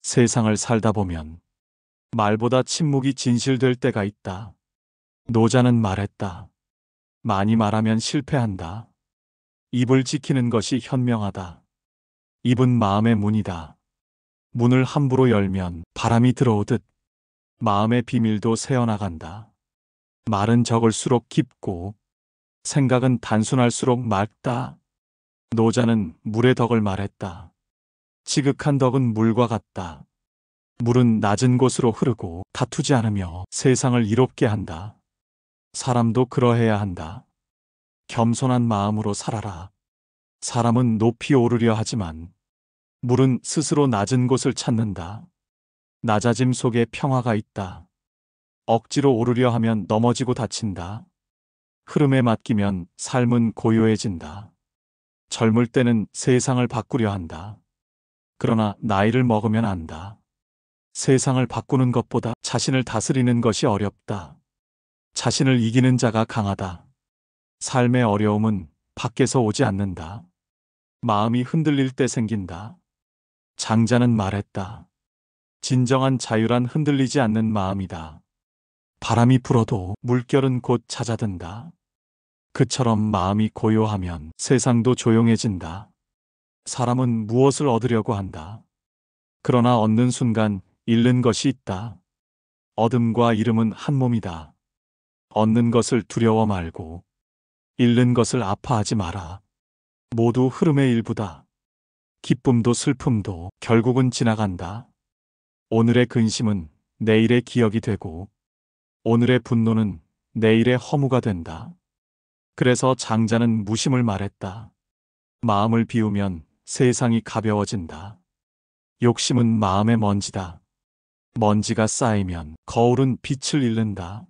세상을 살다 보면 말보다 침묵이 진실될 때가 있다. 노자는 말했다. 많이 말하면 실패한다. 입을 지키는 것이 현명하다. 입은 마음의 문이다. 문을 함부로 열면 바람이 들어오듯 마음의 비밀도 새어나간다. 말은 적을수록 깊고 생각은 단순할수록 맑다. 노자는 물의 덕을 말했다. 지극한 덕은 물과 같다. 물은 낮은 곳으로 흐르고 다투지 않으며 세상을 이롭게 한다. 사람도 그러해야 한다. 겸손한 마음으로 살아라. 사람은 높이 오르려 하지만 물은 스스로 낮은 곳을 찾는다. 낮아짐 속에 평화가 있다. 억지로 오르려 하면 넘어지고 다친다. 흐름에 맡기면 삶은 고요해진다. 젊을 때는 세상을 바꾸려 한다. 그러나 나이를 먹으면 안다. 세상을 바꾸는 것보다 자신을 다스리는 것이 어렵다. 자신을 이기는 자가 강하다. 삶의 어려움은 밖에서 오지 않는다. 마음이 흔들릴 때 생긴다. 장자는 말했다. 진정한 자유란 흔들리지 않는 마음이다. 바람이 불어도 물결은 곧 찾아든다. 그처럼 마음이 고요하면 세상도 조용해진다. 사람은 무엇을 얻으려고 한다. 그러나 얻는 순간 잃는 것이 있다. 얻음과 잃음은 한 몸이다. 얻는 것을 두려워 말고 잃는 것을 아파하지 마라. 모두 흐름의 일부다. 기쁨도 슬픔도 결국은 지나간다. 오늘의 근심은 내일의 기억이 되고 오늘의 분노는 내일의 허무가 된다. 그래서 장자는 무심을 말했다. 마음을 비우면 세상이 가벼워진다. 욕심은 마음의 먼지다. 먼지가 쌓이면 거울은 빛을 잃는다.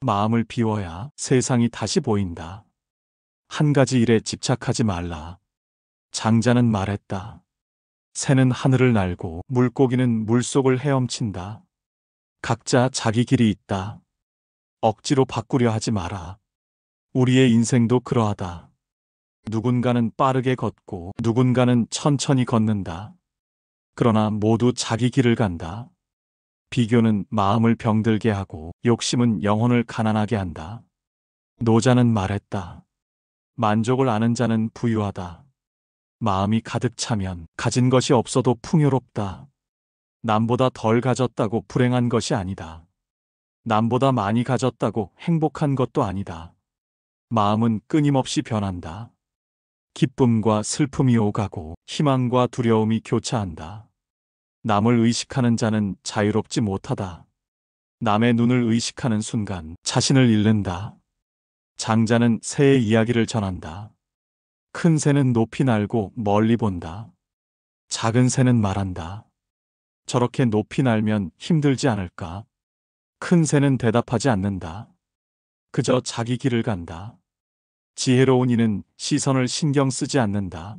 마음을 비워야 세상이 다시 보인다. 한 가지 일에 집착하지 말라. 장자는 말했다. 새는 하늘을 날고 물고기는 물속을 헤엄친다. 각자 자기 길이 있다. 억지로 바꾸려 하지 마라. 우리의 인생도 그러하다. 누군가는 빠르게 걷고 누군가는 천천히 걷는다. 그러나 모두 자기 길을 간다. 비교는 마음을 병들게 하고 욕심은 영혼을 가난하게 한다. 노자는 말했다. 만족을 아는 자는 부유하다. 마음이 가득 차면 가진 것이 없어도 풍요롭다. 남보다 덜 가졌다고 불행한 것이 아니다. 남보다 많이 가졌다고 행복한 것도 아니다. 마음은 끊임없이 변한다. 기쁨과 슬픔이 오가고 희망과 두려움이 교차한다. 남을 의식하는 자는 자유롭지 못하다. 남의 눈을 의식하는 순간 자신을 잃는다. 장자는 새의 이야기를 전한다. 큰 새는 높이 날고 멀리 본다. 작은 새는 말한다. 저렇게 높이 날면 힘들지 않을까? 큰 새는 대답하지 않는다. 그저 자기 길을 간다. 지혜로운 이는 시선을 신경 쓰지 않는다.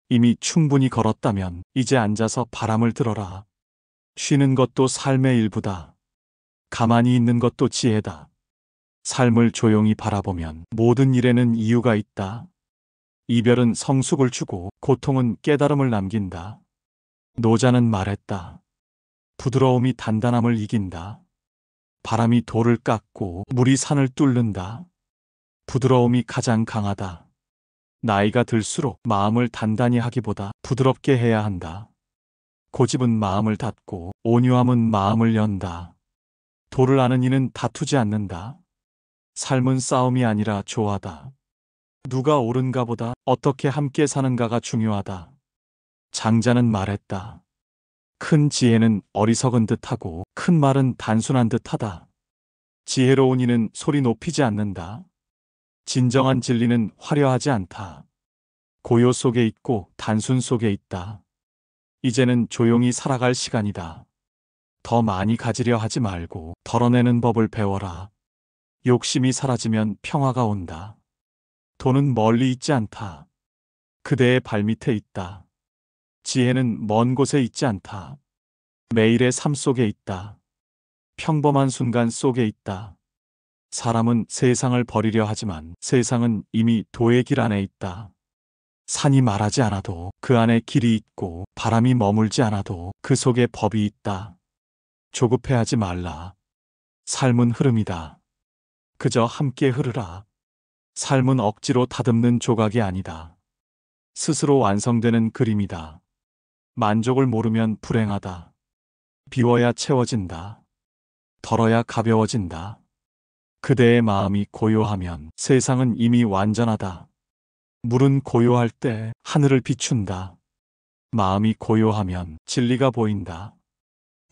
이미 충분히 걸었다면 이제 앉아서 바람을 들어라. 쉬는 것도 삶의 일부다. 가만히 있는 것도 지혜다. 삶을 조용히 바라보면 모든 일에는 이유가 있다. 이별은 성숙을 주고 고통은 깨달음을 남긴다. 노자는 말했다. 부드러움이 단단함을 이긴다. 바람이 돌을 깎고 물이 산을 뚫는다. 부드러움이 가장 강하다. 나이가 들수록 마음을 단단히 하기보다 부드럽게 해야 한다. 고집은 마음을 닫고 온유함은 마음을 연다. 도를 아는 이는 다투지 않는다. 삶은 싸움이 아니라 조화다. 누가 옳은가보다 어떻게 함께 사는가가 중요하다. 장자는 말했다. 큰 지혜는 어리석은 듯하고 큰 말은 단순한 듯하다. 지혜로운 이는 소리 높이지 않는다. 진정한 진리는 화려하지 않다. 고요 속에 있고 단순 속에 있다. 이제는 조용히 살아갈 시간이다. 더 많이 가지려 하지 말고 덜어내는 법을 배워라. 욕심이 사라지면 평화가 온다. 돈은 멀리 있지 않다. 그대의 발밑에 있다. 지혜는 먼 곳에 있지 않다. 매일의 삶 속에 있다. 평범한 순간 속에 있다. 사람은 세상을 버리려 하지만 세상은 이미 도의 길 안에 있다. 산이 말하지 않아도 그 안에 길이 있고 바람이 머물지 않아도 그 속에 법이 있다. 조급해하지 말라. 삶은 흐름이다. 그저 함께 흐르라. 삶은 억지로 다듬는 조각이 아니다. 스스로 완성되는 그림이다. 만족을 모르면 불행하다. 비워야 채워진다. 덜어야 가벼워진다. 그대의 마음이 고요하면 세상은 이미 완전하다. 물은 고요할 때 하늘을 비춘다. 마음이 고요하면 진리가 보인다.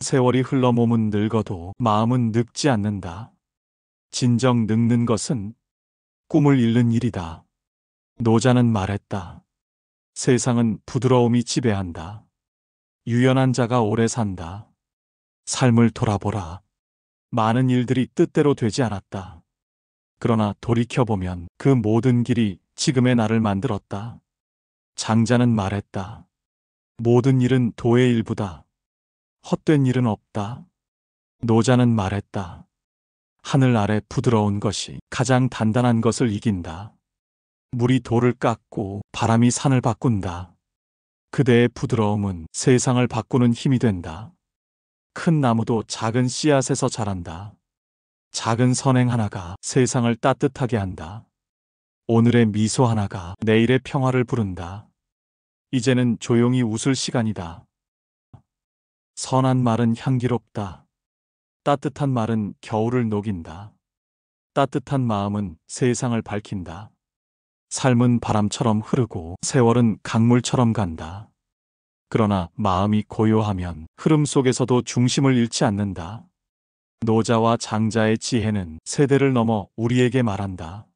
세월이 흘러 몸은 늙어도 마음은 늙지 않는다. 진정 늙는 것은 꿈을 잃는 일이다. 노자는 말했다. 세상은 부드러움이 지배한다. 유연한 자가 오래 산다. 삶을 돌아보라. 많은 일들이 뜻대로 되지 않았다. 그러나 돌이켜보면 그 모든 길이 지금의 나를 만들었다. 장자는 말했다. 모든 일은 도의 일부다. 헛된 일은 없다. 노자는 말했다. 하늘 아래 부드러운 것이 가장 단단한 것을 이긴다. 물이 돌을 깎고 바람이 산을 바꾼다. 그대의 부드러움은 세상을 바꾸는 힘이 된다. 큰 나무도 작은 씨앗에서 자란다. 작은 선행 하나가 세상을 따뜻하게 한다. 오늘의 미소 하나가 내일의 평화를 부른다. 이제는 조용히 웃을 시간이다. 선한 말은 향기롭다. 따뜻한 말은 겨울을 녹인다. 따뜻한 마음은 세상을 밝힌다. 삶은 바람처럼 흐르고 세월은 강물처럼 간다. 그러나 마음이 고요하면 흐름 속에서도 중심을 잃지 않는다. 노자와 장자의 지혜는 세대를 넘어 우리에게 말한다.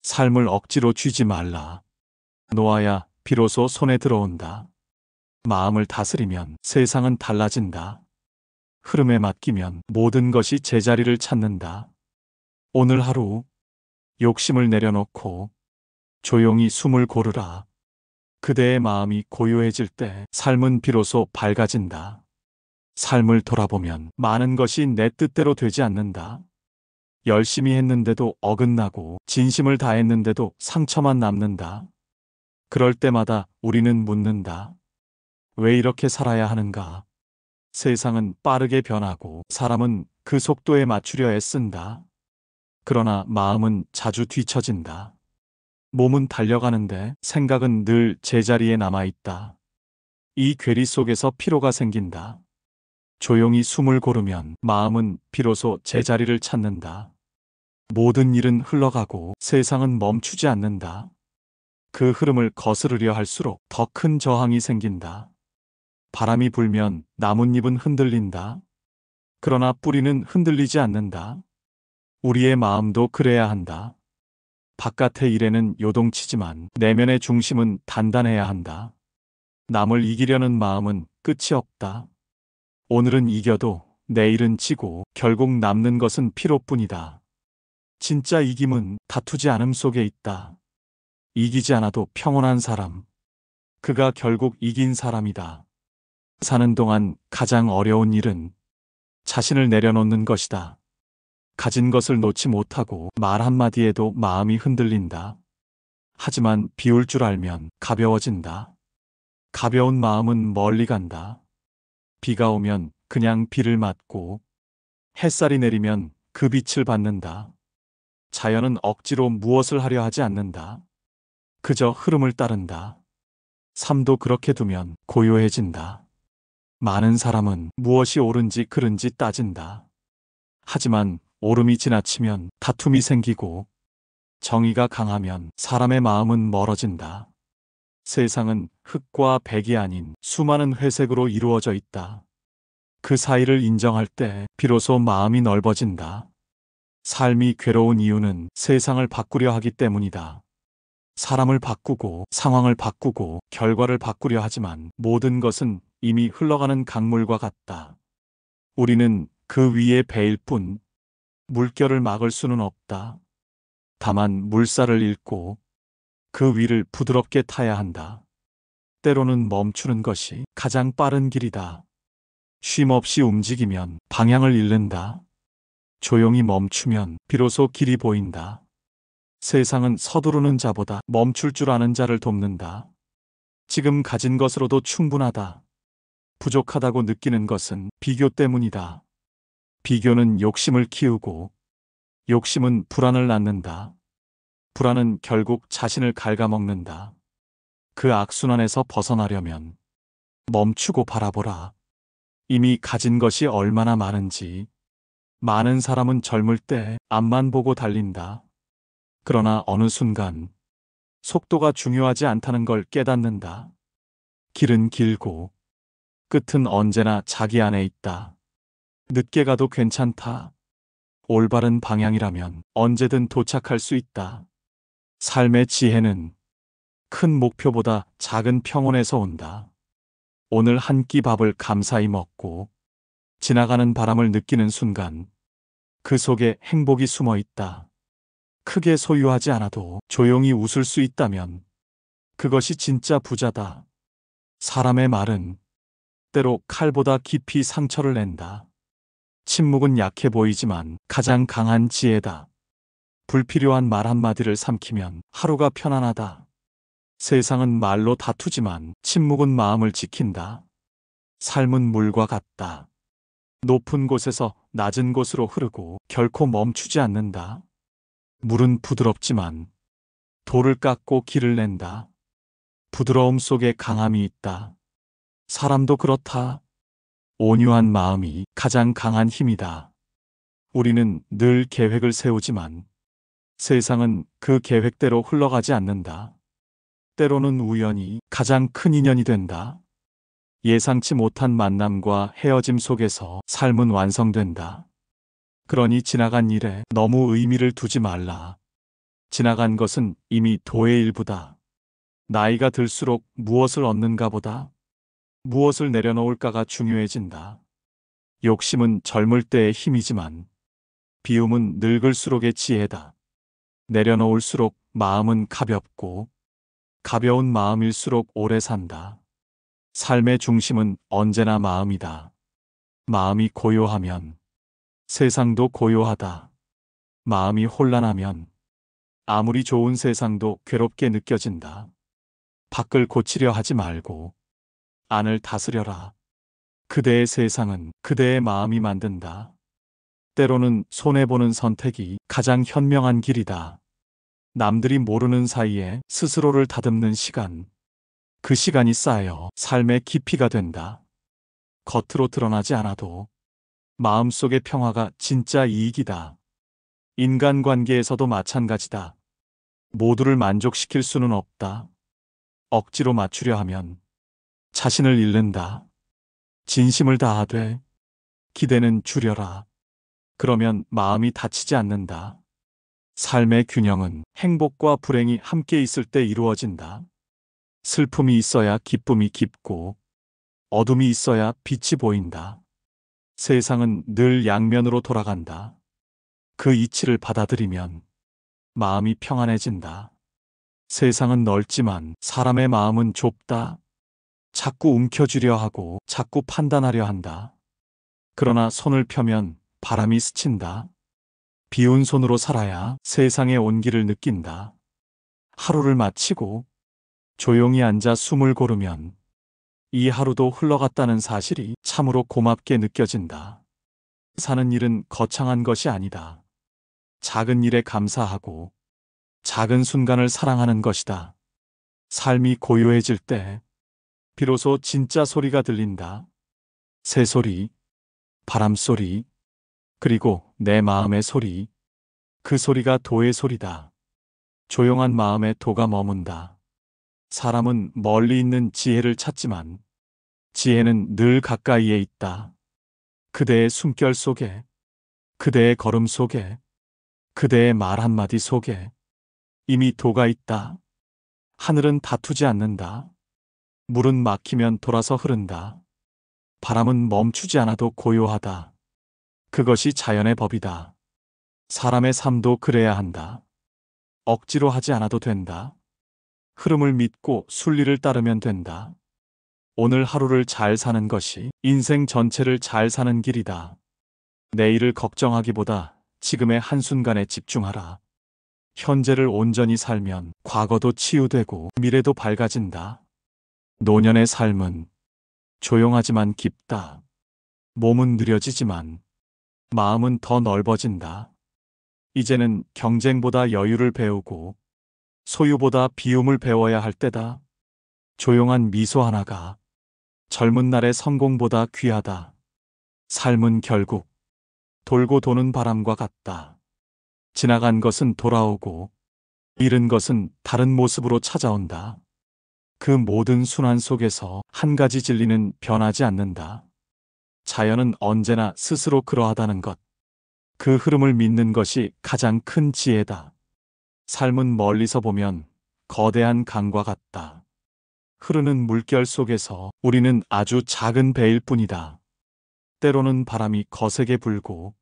삶을 억지로 쥐지 말라. 놓아야 비로소 손에 들어온다. 마음을 다스리면 세상은 달라진다. 흐름에 맡기면 모든 것이 제자리를 찾는다. 오늘 하루 욕심을 내려놓고 조용히 숨을 고르라. 그대의 마음이 고요해질 때 삶은 비로소 밝아진다. 삶을 돌아보면 많은 것이 내 뜻대로 되지 않는다. 열심히 했는데도 어긋나고 진심을 다했는데도 상처만 남는다. 그럴 때마다 우리는 묻는다. 왜 이렇게 살아야 하는가? 세상은 빠르게 변하고 사람은 그 속도에 맞추려 애쓴다. 그러나 마음은 자주 뒤처진다. 몸은 달려가는데 생각은 늘 제자리에 남아있다. 이 괴리 속에서 피로가 생긴다. 조용히 숨을 고르면 마음은 비로소 제자리를 찾는다. 모든 일은 흘러가고 세상은 멈추지 않는다. 그 흐름을 거스르려 할수록 더 큰 저항이 생긴다. 바람이 불면 나뭇잎은 흔들린다. 그러나 뿌리는 흔들리지 않는다. 우리의 마음도 그래야 한다. 바깥의 일에는 요동치지만 내면의 중심은 단단해야 한다. 남을 이기려는 마음은 끝이 없다. 오늘은 이겨도 내일은 지고 결국 남는 것은 피로뿐이다. 진짜 이김은 다투지 않음 속에 있다. 이기지 않아도 평온한 사람. 그가 결국 이긴 사람이다. 사는 동안 가장 어려운 일은 자신을 내려놓는 것이다. 가진 것을 놓지 못하고 말 한마디에도 마음이 흔들린다. 하지만 비울 줄 알면 가벼워진다. 가벼운 마음은 멀리 간다. 비가 오면 그냥 비를 맞고 햇살이 내리면 그 빛을 받는다. 자연은 억지로 무엇을 하려 하지 않는다. 그저 흐름을 따른다. 삶도 그렇게 두면 고요해진다. 많은 사람은 무엇이 옳은지 그른지 따진다. 하지만 옳음이 지나치면 다툼이 생기고 정의가 강하면 사람의 마음은 멀어진다. 세상은 흑과 백이 아닌 수많은 회색으로 이루어져 있다. 그 사이를 인정할 때 비로소 마음이 넓어진다. 삶이 괴로운 이유는 세상을 바꾸려 하기 때문이다. 사람을 바꾸고 상황을 바꾸고 결과를 바꾸려 하지만 모든 것은 이미 흘러가는 강물과 같다. 우리는 그 위에 배일 뿐 물결을 막을 수는 없다. 다만 물살을 잇고 그 위를 부드럽게 타야 한다. 때로는 멈추는 것이 가장 빠른 길이다. 쉼 없이 움직이면 방향을 잃는다. 조용히 멈추면 비로소 길이 보인다. 세상은 서두르는 자보다 멈출 줄 아는 자를 돕는다. 지금 가진 것으로도 충분하다. 부족하다고 느끼는 것은 비교 때문이다. 비교는 욕심을 키우고 욕심은 불안을 낳는다. 불안은 결국 자신을 갉아먹는다. 그 악순환에서 벗어나려면 멈추고 바라보라. 이미 가진 것이 얼마나 많은지. 많은 사람은 젊을 때 앞만 보고 달린다. 그러나 어느 순간 속도가 중요하지 않다는 걸 깨닫는다. 길은 길고 끝은 언제나 자기 안에 있다. 늦게 가도 괜찮다. 올바른 방향이라면 언제든 도착할 수 있다. 삶의 지혜는 큰 목표보다 작은 평온에서 온다. 오늘 한 끼 밥을 감사히 먹고 지나가는 바람을 느끼는 순간 그 속에 행복이 숨어 있다. 크게 소유하지 않아도 조용히 웃을 수 있다면 그것이 진짜 부자다. 사람의 말은 때로 칼보다 깊이 상처를 낸다. 침묵은 약해 보이지만 가장 강한 지혜다. 불필요한 말 한마디를 삼키면 하루가 편안하다. 세상은 말로 다투지만 침묵은 마음을 지킨다. 삶은 물과 같다. 높은 곳에서 낮은 곳으로 흐르고 결코 멈추지 않는다. 물은 부드럽지만 돌을 깎고 길을 낸다. 부드러움 속에 강함이 있다. 사람도 그렇다. 온유한 마음이 가장 강한 힘이다. 우리는 늘 계획을 세우지만 세상은 그 계획대로 흘러가지 않는다. 때로는 우연이 가장 큰 인연이 된다. 예상치 못한 만남과 헤어짐 속에서 삶은 완성된다. 그러니 지나간 일에 너무 의미를 두지 말라. 지나간 것은 이미 도의 일부다. 나이가 들수록 무엇을 얻는가 보다 무엇을 내려놓을까가 중요해진다. 욕심은 젊을 때의 힘이지만 비움은 늙을수록의 지혜다. 내려놓을수록 마음은 가볍고 가벼운 마음일수록 오래 산다. 삶의 중심은 언제나 마음이다. 마음이 고요하면 세상도 고요하다. 마음이 혼란하면 아무리 좋은 세상도 괴롭게 느껴진다. 밖을 고치려 하지 말고 안을 다스려라. 그대의 세상은 그대의 마음이 만든다. 때로는 손해보는 선택이 가장 현명한 길이다. 남들이 모르는 사이에 스스로를 다듬는 시간. 그 시간이 쌓여 삶의 깊이가 된다. 겉으로 드러나지 않아도 마음속의 평화가 진짜 이익이다. 인간관계에서도 마찬가지다. 모두를 만족시킬 수는 없다. 억지로 맞추려 하면 자신을 잃는다. 진심을 다하되 기대는 줄여라. 그러면 마음이 다치지 않는다. 삶의 균형은 행복과 불행이 함께 있을 때 이루어진다. 슬픔이 있어야 기쁨이 깊고 어둠이 있어야 빛이 보인다. 세상은 늘 양면으로 돌아간다. 그 이치를 받아들이면 마음이 평안해진다. 세상은 넓지만 사람의 마음은 좁다. 자꾸 움켜쥐려 하고 자꾸 판단하려 한다. 그러나 손을 펴면 바람이 스친다. 비운 손으로 살아야 세상의 온기를 느낀다. 하루를 마치고 조용히 앉아 숨을 고르면 이 하루도 흘러갔다는 사실이 참으로 고맙게 느껴진다. 사는 일은 거창한 것이 아니다. 작은 일에 감사하고 작은 순간을 사랑하는 것이다. 삶이 고요해질 때 비로소 진짜 소리가 들린다. 새소리, 바람소리, 그리고 내 마음의 소리. 그 소리가 도의 소리다. 조용한 마음에 도가 머문다. 사람은 멀리 있는 지혜를 찾지만 지혜는 늘 가까이에 있다. 그대의 숨결 속에, 그대의 걸음 속에, 그대의 말 한마디 속에 이미 도가 있다. 하늘은 다투지 않는다. 물은 막히면 돌아서 흐른다. 바람은 멈추지 않아도 고요하다. 그것이 자연의 법이다. 사람의 삶도 그래야 한다. 억지로 하지 않아도 된다. 흐름을 믿고 순리를 따르면 된다. 오늘 하루를 잘 사는 것이 인생 전체를 잘 사는 길이다. 내일을 걱정하기보다 지금의 한순간에 집중하라. 현재를 온전히 살면 과거도 치유되고 미래도 밝아진다. 노년의 삶은 조용하지만 깊다. 몸은 느려지지만 마음은 더 넓어진다. 이제는 경쟁보다 여유를 배우고 소유보다 비움을 배워야 할 때다. 조용한 미소 하나가 젊은 날의 성공보다 귀하다. 삶은 결국 돌고 도는 바람과 같다. 지나간 것은 돌아오고 잃은 것은 다른 모습으로 찾아온다. 그 모든 순환 속에서 한 가지 진리는 변하지 않는다. 자연은 언제나 스스로 그러하다는 것. 그 흐름을 믿는 것이 가장 큰 지혜다. 삶은 멀리서 보면 거대한 강과 같다. 흐르는 물결 속에서 우리는 아주 작은 배일 뿐이다. 때로는 바람이 거세게 불고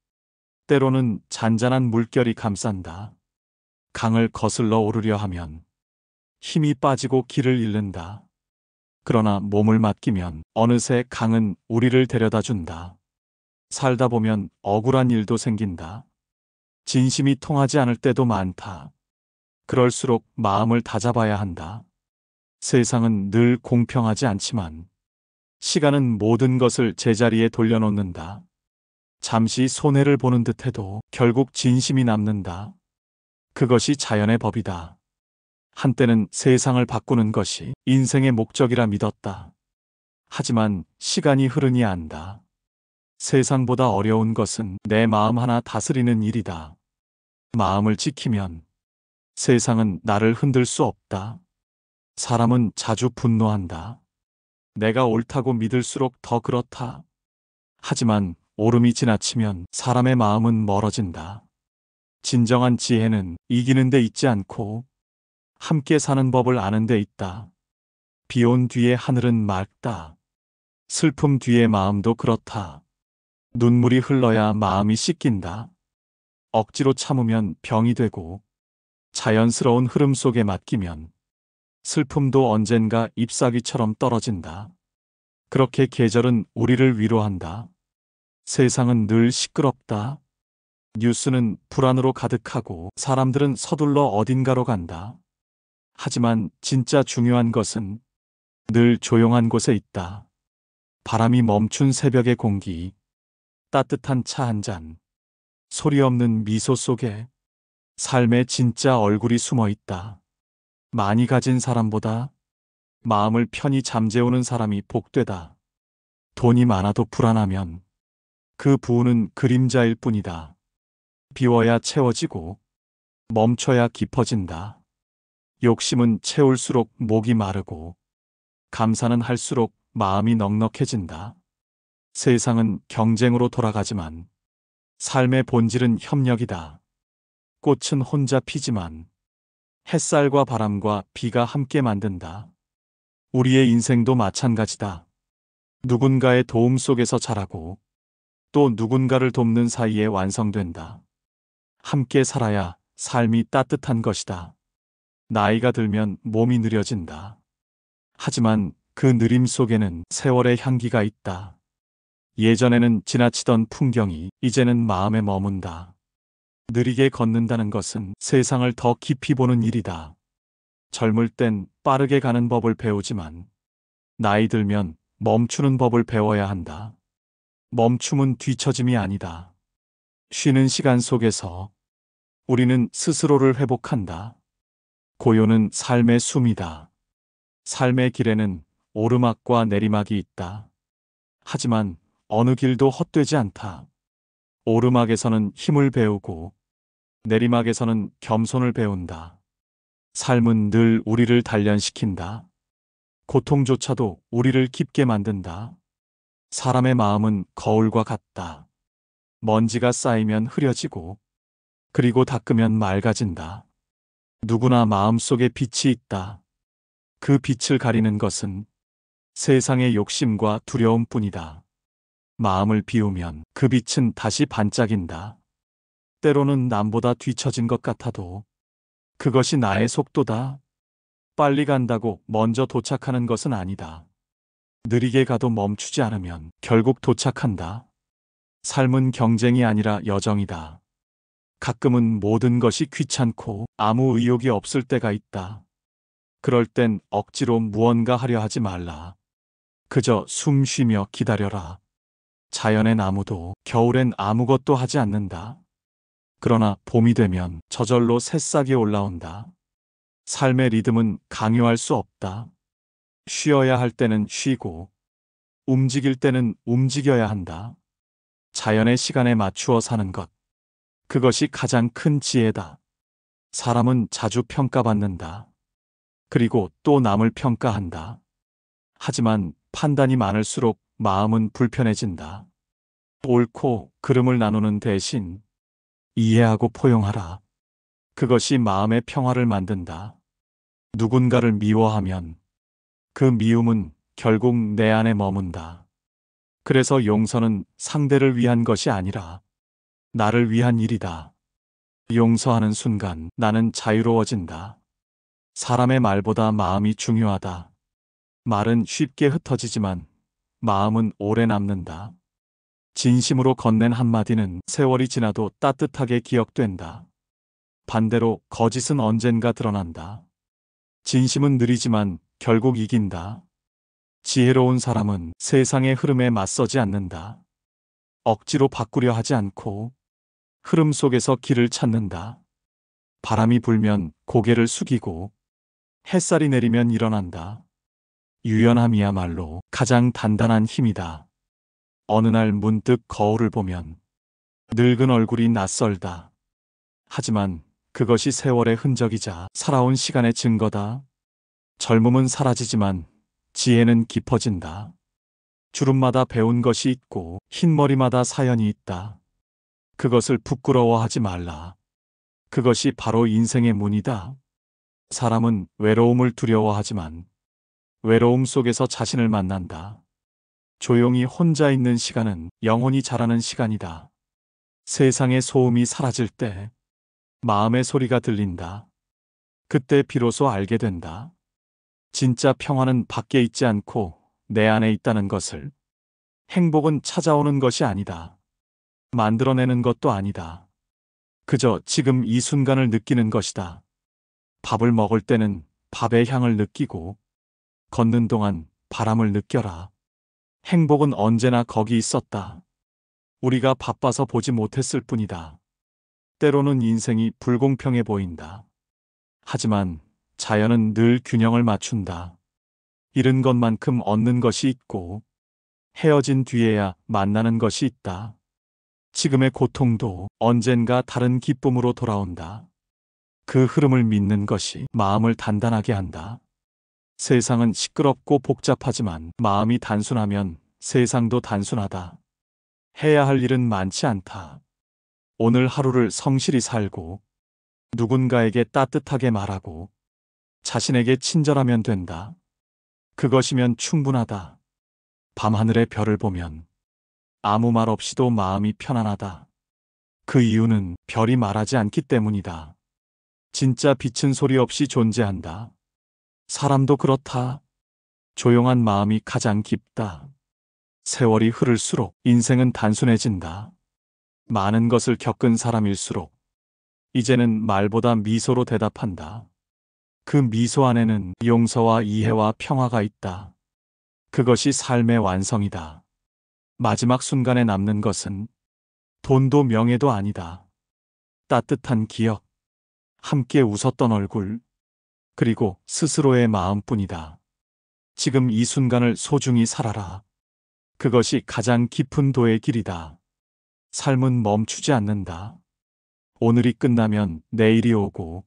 때로는 잔잔한 물결이 감싼다. 강을 거슬러 오르려 하면 힘이 빠지고 길을 잃는다. 그러나 몸을 맡기면 어느새 강은 우리를 데려다 준다. 살다 보면 억울한 일도 생긴다. 진심이 통하지 않을 때도 많다. 그럴수록 마음을 다잡아야 한다. 세상은 늘 공평하지 않지만 시간은 모든 것을 제자리에 돌려놓는다. 잠시 손해를 보는 듯해도 결국 진심이 남는다. 그것이 자연의 법이다. 한때는 세상을 바꾸는 것이 인생의 목적이라 믿었다. 하지만 시간이 흐르니 안다. 세상보다 어려운 것은 내 마음 하나 다스리는 일이다. 마음을 지키면 세상은 나를 흔들 수 없다. 사람은 자주 분노한다. 내가 옳다고 믿을수록 더 그렇다. 하지만 오름이 지나치면 사람의 마음은 멀어진다. 진정한 지혜는 이기는 데 있지 않고 함께 사는 법을 아는 데 있다. 비 온 뒤에 하늘은 맑다. 슬픔 뒤에 마음도 그렇다. 눈물이 흘러야 마음이 씻긴다. 억지로 참으면 병이 되고 자연스러운 흐름 속에 맡기면 슬픔도 언젠가 잎사귀처럼 떨어진다. 그렇게 계절은 우리를 위로한다. 세상은 늘 시끄럽다. 뉴스는 불안으로 가득하고 사람들은 서둘러 어딘가로 간다. 하지만 진짜 중요한 것은 늘 조용한 곳에 있다. 바람이 멈춘 새벽의 공기, 따뜻한 차 한 잔, 소리 없는 미소 속에 삶의 진짜 얼굴이 숨어 있다. 많이 가진 사람보다 마음을 편히 잠재우는 사람이 복되다. 돈이 많아도 불안하면 그 부는 그림자일 뿐이다. 비워야 채워지고 멈춰야 깊어진다. 욕심은 채울수록 목이 마르고 감사는 할수록 마음이 넉넉해진다. 세상은 경쟁으로 돌아가지만 삶의 본질은 협력이다. 꽃은 혼자 피지만 햇살과 바람과 비가 함께 만든다. 우리의 인생도 마찬가지다. 누군가의 도움 속에서 자라고 또 누군가를 돕는 사이에 완성된다. 함께 살아야 삶이 따뜻한 것이다. 나이가 들면 몸이 느려진다. 하지만 그 느림 속에는 세월의 향기가 있다. 예전에는 지나치던 풍경이 이제는 마음에 머문다. 느리게 걷는다는 것은 세상을 더 깊이 보는 일이다. 젊을 땐 빠르게 가는 법을 배우지만 나이 들면 멈추는 법을 배워야 한다. 멈춤은 뒤처짐이 아니다. 쉬는 시간 속에서 우리는 스스로를 회복한다. 고요는 삶의 숨이다. 삶의 길에는 오르막과 내리막이 있다. 하지만 어느 길도 헛되지 않다. 오르막에서는 힘을 배우고 내리막에서는 겸손을 배운다. 삶은 늘 우리를 단련시킨다. 고통조차도 우리를 깊게 만든다. 사람의 마음은 거울과 같다. 먼지가 쌓이면 흐려지고 그리고 닦으면 맑아진다. 누구나 마음속에 빛이 있다. 그 빛을 가리는 것은 세상의 욕심과 두려움뿐이다. 마음을 비우면 그 빛은 다시 반짝인다. 때로는 남보다 뒤처진 것 같아도 그것이 나의 속도다. 빨리 간다고 먼저 도착하는 것은 아니다. 느리게 가도 멈추지 않으면 결국 도착한다. 삶은 경쟁이 아니라 여정이다. 가끔은 모든 것이 귀찮고 아무 의욕이 없을 때가 있다. 그럴 땐 억지로 무언가 하려 하지 말라. 그저 숨 쉬며 기다려라. 자연의 나무도 겨울엔 아무것도 하지 않는다. 그러나 봄이 되면 저절로 새싹이 올라온다. 삶의 리듬은 강요할 수 없다. 쉬어야 할 때는 쉬고, 움직일 때는 움직여야 한다. 자연의 시간에 맞추어 사는 것. 그것이 가장 큰 지혜다. 사람은 자주 평가받는다. 그리고 또 남을 평가한다. 하지만 판단이 많을수록 마음은 불편해진다. 옳고 그름을 나누는 대신 이해하고 포용하라. 그것이 마음의 평화를 만든다. 누군가를 미워하면 그 미움은 결국 내 안에 머문다. 그래서 용서는 상대를 위한 것이 아니라 나를 위한 일이다. 용서하는 순간 나는 자유로워진다. 사람의 말보다 마음이 중요하다. 말은 쉽게 흩어지지만 마음은 오래 남는다. 진심으로 건넨 한마디는 세월이 지나도 따뜻하게 기억된다. 반대로 거짓은 언젠가 드러난다. 진심은 느리지만 결국 이긴다. 지혜로운 사람은 세상의 흐름에 맞서지 않는다. 억지로 바꾸려 하지 않고 흐름 속에서 길을 찾는다. 바람이 불면 고개를 숙이고 햇살이 내리면 일어난다. 유연함이야말로 가장 단단한 힘이다. 어느 날 문득 거울을 보면 늙은 얼굴이 낯설다. 하지만 그것이 세월의 흔적이자 살아온 시간의 증거다. 젊음은 사라지지만 지혜는 깊어진다. 주름마다 배운 것이 있고 흰머리마다 사연이 있다. 그것을 부끄러워하지 말라. 그것이 바로 인생의 문이다. 사람은 외로움을 두려워하지만 외로움 속에서 자신을 만난다. 조용히 혼자 있는 시간은 영혼이 자라는 시간이다. 세상의 소음이 사라질 때 마음의 소리가 들린다. 그때 비로소 알게 된다. 진짜 평화는 밖에 있지 않고 내 안에 있다는 것을. 행복은 찾아오는 것이 아니다. 만들어내는 것도 아니다. 그저 지금 이 순간을 느끼는 것이다. 밥을 먹을 때는 밥의 향을 느끼고 걷는 동안 바람을 느껴라. 행복은 언제나 거기 있었다. 우리가 바빠서 보지 못했을 뿐이다. 때로는 인생이 불공평해 보인다. 하지만 자연은 늘 균형을 맞춘다. 잃은 것만큼 얻는 것이 있고 헤어진 뒤에야 만나는 것이 있다. 지금의 고통도 언젠가 다른 기쁨으로 돌아온다. 그 흐름을 믿는 것이 마음을 단단하게 한다. 세상은 시끄럽고 복잡하지만 마음이 단순하면 세상도 단순하다. 해야 할 일은 많지 않다. 오늘 하루를 성실히 살고 누군가에게 따뜻하게 말하고 자신에게 친절하면 된다. 그것이면 충분하다. 밤하늘의 별을 보면 아무 말 없이도 마음이 편안하다. 그 이유는 별이 말하지 않기 때문이다. 진짜 빛은 소리 없이 존재한다. 사람도 그렇다. 조용한 마음이 가장 깊다. 세월이 흐를수록 인생은 단순해진다. 많은 것을 겪은 사람일수록 이제는 말보다 미소로 대답한다. 그 미소 안에는 용서와 이해와 평화가 있다. 그것이 삶의 완성이다. 마지막 순간에 남는 것은 돈도 명예도 아니다. 따뜻한 기억, 함께 웃었던 얼굴, 그리고 스스로의 마음뿐이다. 지금 이 순간을 소중히 살아라. 그것이 가장 깊은 도의 길이다. 삶은 멈추지 않는다. 오늘이 끝나면 내일이 오고,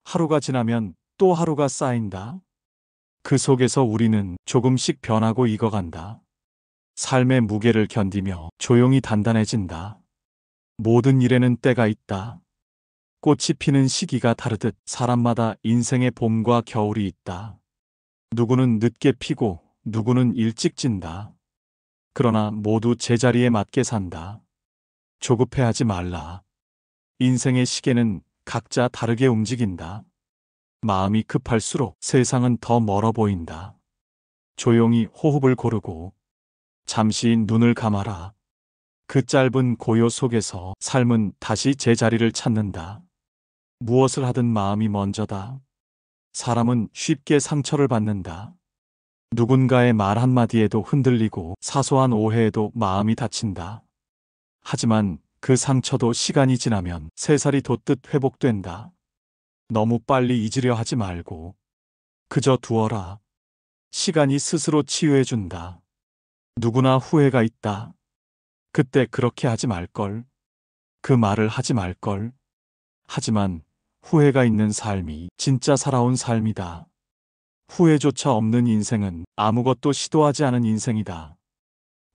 하루가 지나면 또 하루가 쌓인다. 그 속에서 우리는 조금씩 변하고 익어간다. 삶의 무게를 견디며 조용히 단단해진다. 모든 일에는 때가 있다. 꽃이 피는 시기가 다르듯 사람마다 인생의 봄과 겨울이 있다. 누구는 늦게 피고 누구는 일찍 진다. 그러나 모두 제자리에 맞게 산다. 조급해하지 말라. 인생의 시계는 각자 다르게 움직인다. 마음이 급할수록 세상은 더 멀어 보인다. 조용히 호흡을 고르고 잠시 눈을 감아라. 그 짧은 고요 속에서 삶은 다시 제자리를 찾는다. 무엇을 하든 마음이 먼저다. 사람은 쉽게 상처를 받는다. 누군가의 말 한마디에도 흔들리고 사소한 오해에도 마음이 다친다. 하지만 그 상처도 시간이 지나면 새살이 돋듯 회복된다. 너무 빨리 잊으려 하지 말고 그저 두어라. 시간이 스스로 치유해준다. 누구나 후회가 있다. 그때 그렇게 하지 말걸. 그 말을 하지 말걸. 하지만 후회가 있는 삶이 진짜 살아온 삶이다. 후회조차 없는 인생은 아무것도 시도하지 않은 인생이다.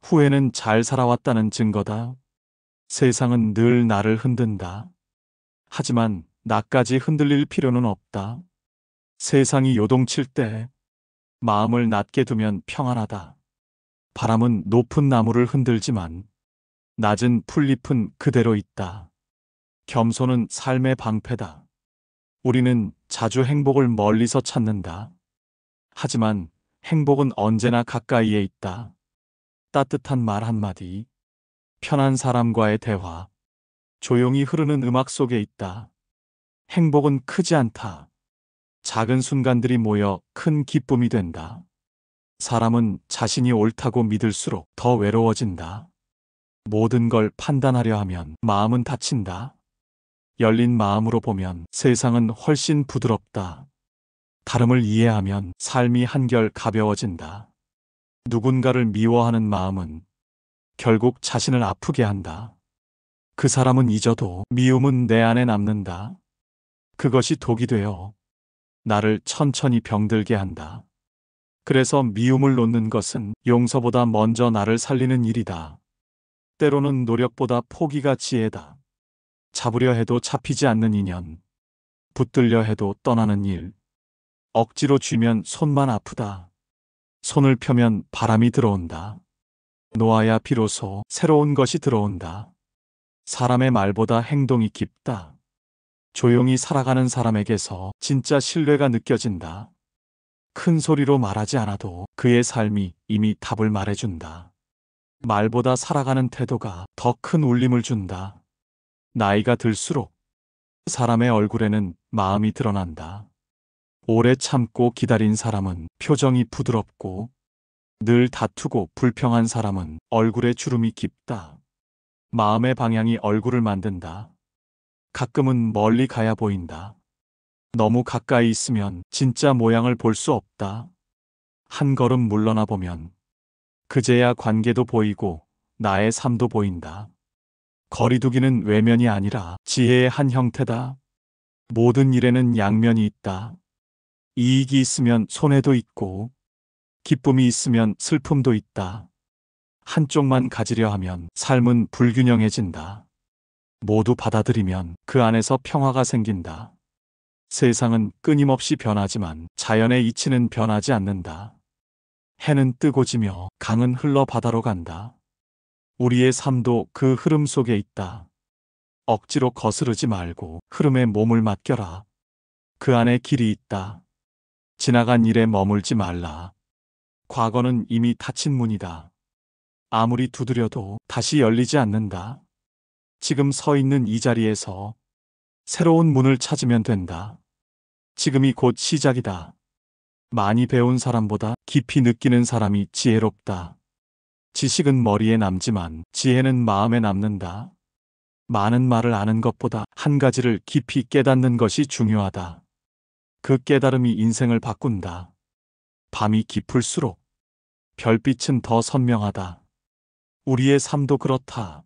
후회는 잘 살아왔다는 증거다. 세상은 늘 나를 흔든다. 하지만 나까지 흔들릴 필요는 없다. 세상이 요동칠 때 마음을 낮게 두면 평안하다. 바람은 높은 나무를 흔들지만 낮은 풀잎은 그대로 있다. 겸손은 삶의 방패다. 우리는 자주 행복을 멀리서 찾는다. 하지만 행복은 언제나 가까이에 있다. 따뜻한 말 한마디, 편한 사람과의 대화, 조용히 흐르는 음악 속에 있다. 행복은 크지 않다. 작은 순간들이 모여 큰 기쁨이 된다. 사람은 자신이 옳다고 믿을수록 더 외로워진다. 모든 걸 판단하려 하면 마음은 다친다. 열린 마음으로 보면 세상은 훨씬 부드럽다. 다름을 이해하면 삶이 한결 가벼워진다. 누군가를 미워하는 마음은 결국 자신을 아프게 한다. 그 사람은 잊어도 미움은 내 안에 남는다. 그것이 독이 되어 나를 천천히 병들게 한다. 그래서 미움을 놓는 것은 용서보다 먼저 나를 살리는 일이다. 때로는 노력보다 포기가 지혜다. 잡으려 해도 잡히지 않는 인연, 붙들려 해도 떠나는 일, 억지로 쥐면 손만 아프다. 손을 펴면 바람이 들어온다. 놓아야 비로소 새로운 것이 들어온다. 사람의 말보다 행동이 깊다. 조용히 살아가는 사람에게서 진짜 신뢰가 느껴진다. 큰 소리로 말하지 않아도 그의 삶이 이미 답을 말해준다. 말보다 살아가는 태도가 더 큰 울림을 준다. 나이가 들수록 사람의 얼굴에는 마음이 드러난다. 오래 참고 기다린 사람은 표정이 부드럽고 늘 다투고 불평한 사람은 얼굴에 주름이 깊다. 마음의 방향이 얼굴을 만든다. 가끔은 멀리 가야 보인다. 너무 가까이 있으면 진짜 모양을 볼 수 없다. 한 걸음 물러나 보면 그제야 관계도 보이고 나의 삶도 보인다. 거리두기는 외면이 아니라 지혜의 한 형태다. 모든 일에는 양면이 있다. 이익이 있으면 손해도 있고 기쁨이 있으면 슬픔도 있다. 한쪽만 가지려 하면 삶은 불균형해진다. 모두 받아들이면 그 안에서 평화가 생긴다. 세상은 끊임없이 변하지만 자연의 이치는 변하지 않는다. 해는 뜨고 지며 강은 흘러 바다로 간다. 우리의 삶도 그 흐름 속에 있다. 억지로 거스르지 말고 흐름에 몸을 맡겨라. 그 안에 길이 있다. 지나간 일에 머물지 말라. 과거는 이미 닫힌 문이다. 아무리 두드려도 다시 열리지 않는다. 지금 서 있는 이 자리에서 새로운 문을 찾으면 된다. 지금이 곧 시작이다. 많이 배운 사람보다 깊이 느끼는 사람이 지혜롭다. 지식은 머리에 남지만 지혜는 마음에 남는다. 많은 말을 아는 것보다 한 가지를 깊이 깨닫는 것이 중요하다. 그 깨달음이 인생을 바꾼다. 밤이 깊을수록 별빛은 더 선명하다. 우리의 삶도 그렇다.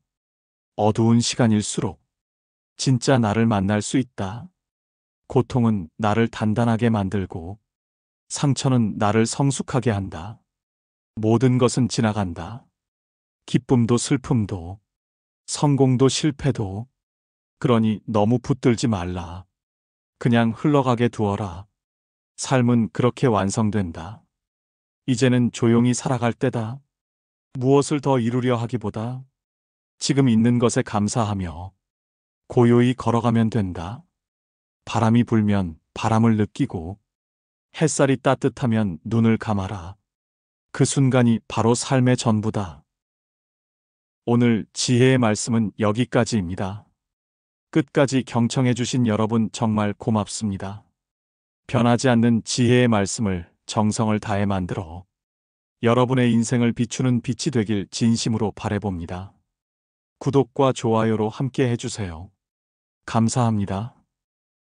어두운 시간일수록 진짜 나를 만날 수 있다. 고통은 나를 단단하게 만들고 상처는 나를 성숙하게 한다. 모든 것은 지나간다. 기쁨도 슬픔도 성공도 실패도. 그러니 너무 붙들지 말라. 그냥 흘러가게 두어라. 삶은 그렇게 완성된다. 이제는 조용히 살아갈 때다. 무엇을 더 이루려 하기보다 지금 있는 것에 감사하며 고요히 걸어가면 된다. 바람이 불면 바람을 느끼고 햇살이 따뜻하면 눈을 감아라. 그 순간이 바로 삶의 전부다. 오늘 지혜의 말씀은 여기까지입니다. 끝까지 경청해주신 여러분 정말 고맙습니다. 변하지 않는 지혜의 말씀을 정성을 다해 만들어 여러분의 인생을 비추는 빛이 되길 진심으로 바라봅니다. 구독과 좋아요로 함께 해주세요. 감사합니다.